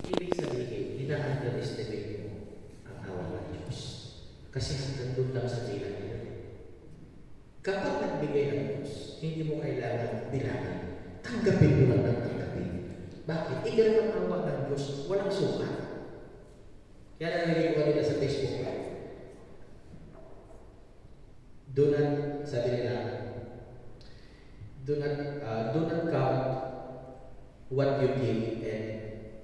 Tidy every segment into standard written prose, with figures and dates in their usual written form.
Ibig sabihin, ina-underestimate mo ang awa ng Diyos. Kasi hanggang doon lang sa bilang nila. Kapag nagbigay ang Diyos, hindi mo kailangan bilangin. Tanggapin mo lang ng tanggapin. Bakit? Ilan ang awa ng Diyos, walang sukat. Kaya narinig ko nila sa Facebook. Do not, sabi nila, do not count what you give and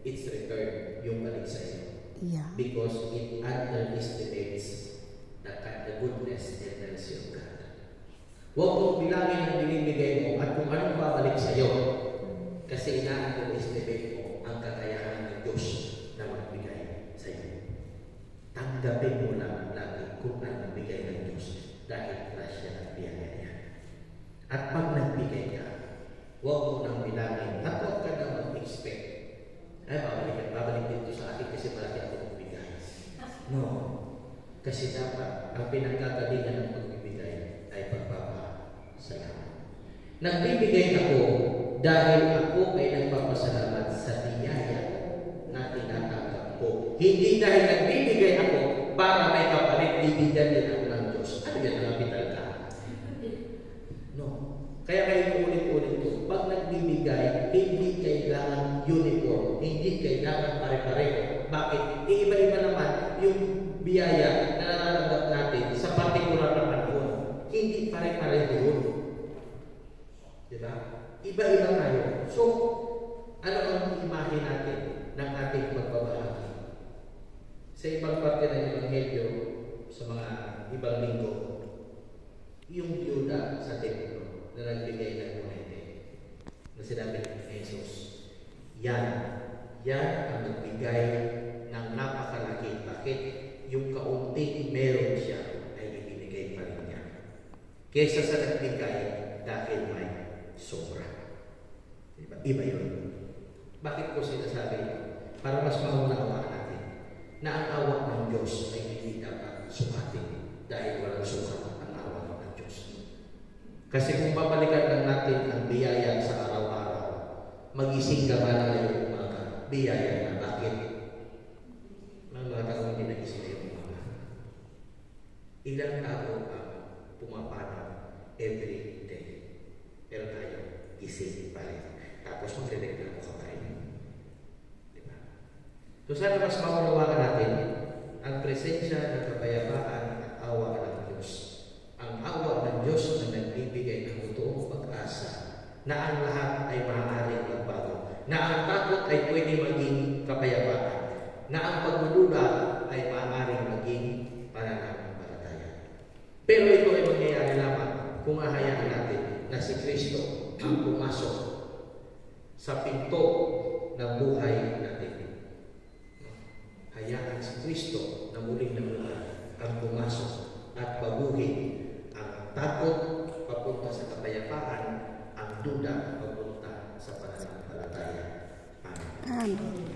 its return, yung balik sa iyo. Yeah. Because it underestimates the goodness and mercy of God. Huwag mong bilangin ang binibigay mo at kung anong babalik sa iyo. Kasi ina-underestimate mo ang kakayahan ng Diyos na magbigay sa iyo. Tanggapin mo lang lagi kung anong bigay ng Diyos dahil grasya at biyaya niya. At pag nagbigay ka, huwag mo nang bilangin at huwag ka na mag-expect. Ay, babalik dito sa akin kasi malaki ako magbigay. No. Kasi dapat ang pinanggagalingan ng pagbibigay ay pagpapasalamat. Nagbibigay ako dahil ako ay nagpapasalamat sa biyaya na tinatanggap ko. Hindi dahil nagbibigay ako para may kapalit, bibigyan din ako ng Diyos. Ano yan ang kapital ka? No. Kaya kayo ulit-ulit ito. Pag nagbibigay, hindi kailangan uniform, hindi kailangan pare-pareho. Bakit? Iiba-iba naman yung biyaya na nararamdaman natin sa partikular na panahon. Hindi pare-pareho yun. Diba? Iba-iba tayo. So, ano ang imahe natin ng ating pagbabahagi? Sa ibang parte ng Ebanghelyo, sa mga ibang linggo, yung biyuda sa templo na nagbigay ng monete na sinabi ng Jesus, yan ang nagbigay ng napakalaki. Bakit? Yung kaunting meron siya ay ibinigay pa rin niya. Kesa sa nagbigay dahil may sobra. Diba? Iba yun. Bakit ko sinasabi? Para mas maunawaan natin na ang awa ng Diyos ay hindi dapat sukatin dahil walang sukat ang awa ng Diyos. Kasi kung babalikan lang natin ang biyaya sa araw-araw, magising ka ba na ngayong umaga? Biyaya na. Bakit? Mga tao hindi nagising ngayong umaga. Ilang tao ang pumapanag every day. Pero tayo, gising pa rin. Tapos magre-reklamo ka pa rin. Diba? So sana mas maunawakan natin ang presensya ng kapayapaan at awa ng Diyos. Ang awa ng Diyos na nagbibigay ng totoong pag-asa na ang lahat ay maaaring magbago. Na ang takot ay pwede maging kapayapaan. Na ang paglulula ay maaaring maging pananampalataya. Pero ito ay mangyayari lamang kung ahayaan natin na si Kristo ang pumasok sa pinto ng buhay natin. Hayaan si Kristo na muling namuhay ang pumasok at baguhin ang takot papunta sa kapayapaan, ang duda papunta sa pananampalataya. Amen.